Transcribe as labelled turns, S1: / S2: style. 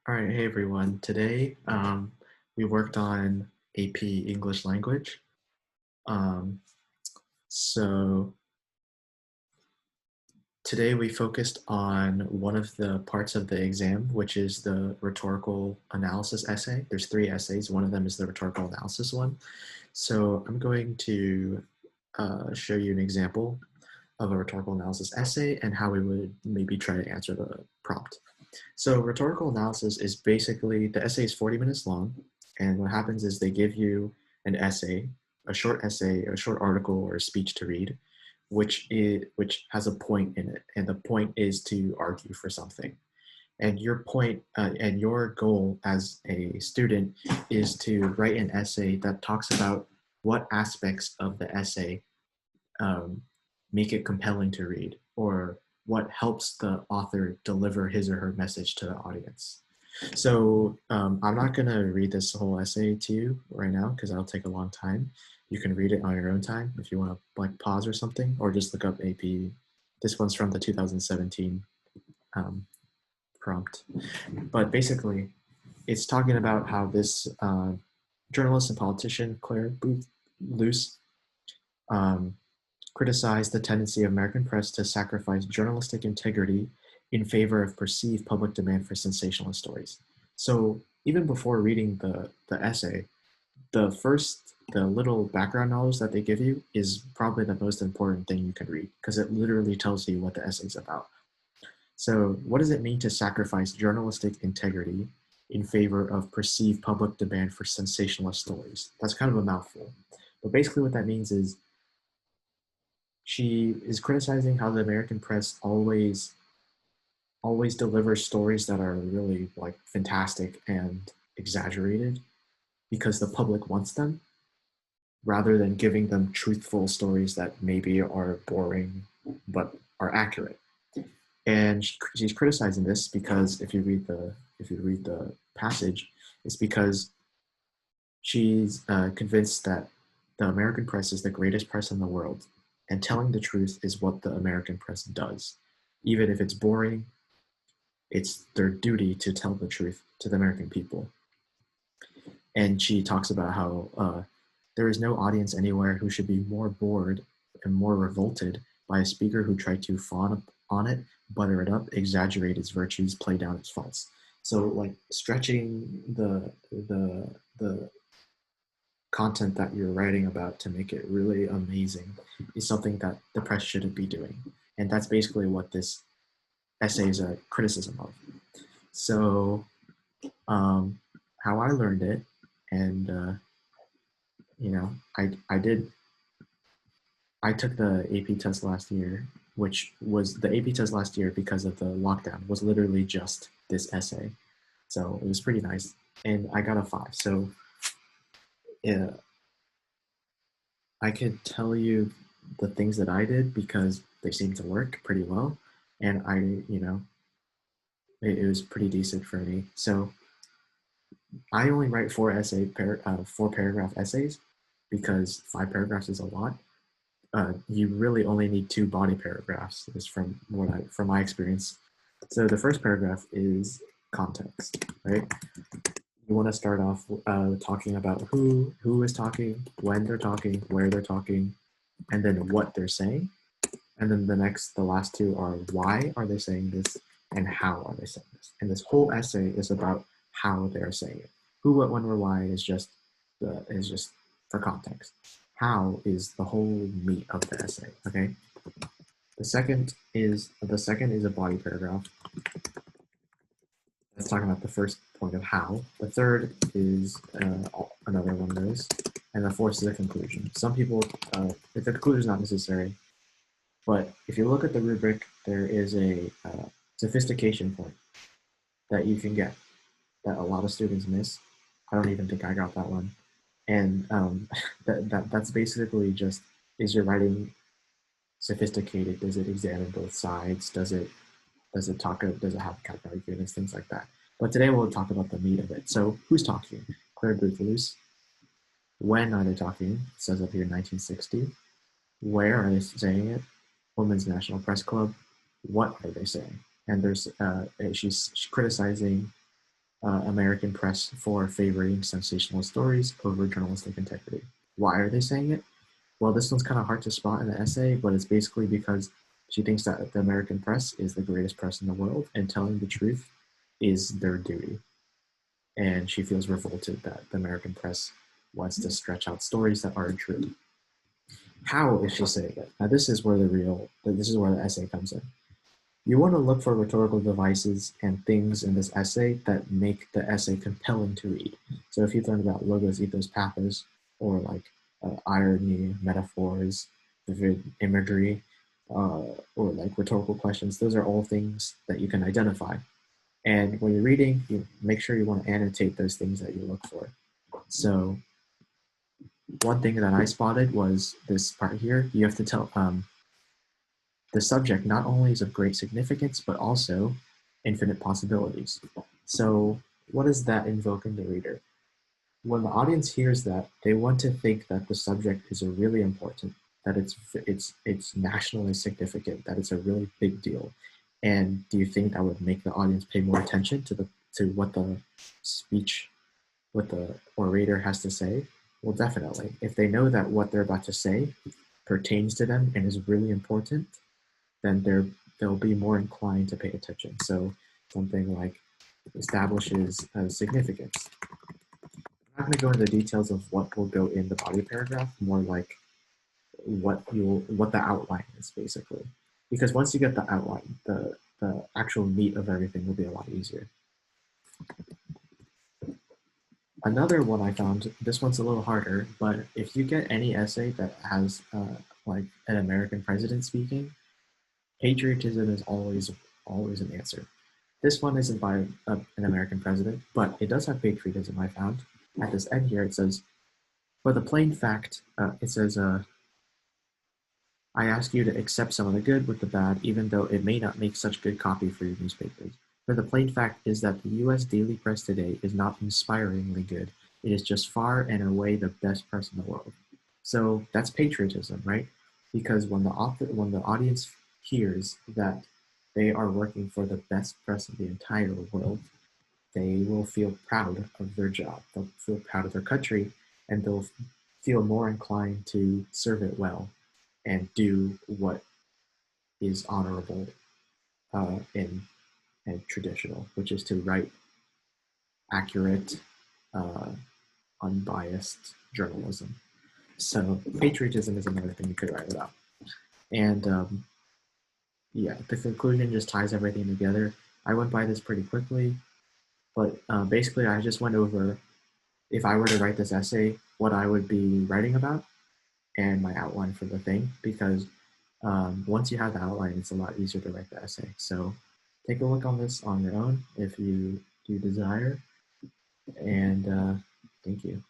S1: All right, hey everyone. Today we worked on AP English language. Um, so today we focused on one of the parts of the exam, which is the rhetorical analysis essay. There's three essays. One of them is the rhetorical analysis one. So I'm going to show you an example of a rhetorical analysis essay and how we would maybe try to answer the prompt. So rhetorical analysis is basically, the essay is 40 minutes long. And what happens is they give you an essay, a short essay, a short article or a speech to read, which has a point in it. And the point is to argue for something. And your point and your goal as a student is to write an essay that talks about what aspects of the essay um, make it compelling to read, or what helps the author deliver his or her message to the audience. So I'm not going to read this whole essay to you right now because that'll take a long time. You can read it on your own time if you want to like pause or something, or just look up AP. This one's from the 2017 um, prompt. But basically, it's talking about how this journalist and politician, Claire Booth Luce, um, criticized the tendency of American press to sacrifice journalistic integrity in favor of perceived public demand for sensationalist stories. So even before reading the essay, the little background knowledge that they give you is probably the most important thing you can read because it literally tells you what the essay is about. So what does it mean to sacrifice journalistic integrity in favor of perceived public demand for sensationalist stories? That's kind of a mouthful. But basically what that means is she is criticizing how the American press always delivers stories that are really like fantastic and exaggerated because the public wants them, rather than giving them truthful stories that maybe are boring but are accurate. And she's criticizing this because if you read the passage, it's because she's convinced that the American press is the greatest press in the world, and telling the truth is what the American press does. Even if it's boring, it's their duty to tell the truth to the American people. And she talks about how there is no audience anywhere who should be more bored and more revolted by a speaker who tried to fawn on it, butter it up, exaggerate its virtues, play down its faults. So like stretching the content that you're writing about to make it really amazing is something that the press shouldn't be doing. And that's basically what this essay is a criticism of. So how I learned it, and you know, I took the AP test last year, which was the AP test last year because of the lockdown was literally just this essay. So it was pretty nice. And I got a 5. So yeah, I could tell you the things that I did because they seemed to work pretty well. And it was pretty decent for me. So I only write 4 paragraph essays because 5 paragraphs is a lot. You really only need 2 body paragraphs. Is from my experience. So the first paragraph is context, right? You want to start off talking about who is talking, when they're talking, where they're talking, and then what they're saying. And then the last 2 are why are they saying this and how are they saying this. And this whole essay is about how they're saying it. Who, what, when, or why is just for context. How is the whole meat of the essay. Okay. The second is a body paragraph. Let's talk about the first point of how. The third is another one of those, and the fourth is a conclusion. Some people, if the conclusion is not necessary, but if you look at the rubric, there is a sophistication point that you can get that a lot of students miss. I don't even think I got that one. And that's basically just, is your writing sophisticated? Does it examine both sides? Does it have category arguments, things like that? But today we'll talk about the meat of it. So who's talking? Claire Booth. When are they talking? It says up here 1960. Where are they saying it? Women's National Press Club. What are they saying? And there's she's criticizing American press for favoring sensational stories over journalistic integrity. Why are they saying it? Well, this one's kind of hard to spot in the essay, but it's basically because she thinks that the American press is the greatest press in the world and telling the truth is their duty. And she feels revolted that the American press wants to stretch out stories that aren't true. How is she saying it? Now, this is where the essay comes in. You want to look for rhetorical devices and things in this essay that make the essay compelling to read. So if you learn about logos, ethos, pathos, or like irony, metaphors, vivid imagery, or like rhetorical questions, those are all things that you can identify. And when you're reading, you make sure you want to annotate those things that you look for. So one thing that I spotted was this part here. You have to tell the subject not only is of great significance, but also infinite possibilities. So what does that invoke in the reader? When the audience hears that, they want to think that the subject is really important, that it's nationally significant, that it's a really big deal. And do you think that would make the audience pay more attention to what the speech, what the orator has to say? Well, definitely. If they know that what they're about to say pertains to them and is really important, then they'll be more inclined to pay attention. So something like establishes significance. I'm not going to go into the details of what will go in the body paragraph, more like what the outline is basically. Because once you get the outline, the actual meat of everything will be a lot easier. Another one I found, this one's a little harder, but if you get any essay that has like an American president speaking, patriotism is always an answer. This one isn't by an American president, but it does have patriotism, I found. At this end here, it says, for the plain fact, it says, I ask you to accept some of the good with the bad, even though it may not make such good copy for your newspapers. For the plain fact is that the US daily press today is not inspiringly good. It is just far and away the best press in the world. So that's patriotism, right? Because when the audience hears that they are working for the best press in the entire world, they will feel proud of their job. They'll feel proud of their country, and they'll feel more inclined to serve it well and do what is honorable and traditional, which is to write accurate, uh, unbiased journalism. So patriotism is another thing you could write about. And yeah, the conclusion just ties everything together. I went by this pretty quickly, but basically I just went over, if I were to write this essay, what I would be writing about and my outline for the thing, because once you have the outline, it's a lot easier to write the essay. So take a look on this on your own if you do desire, and thank you.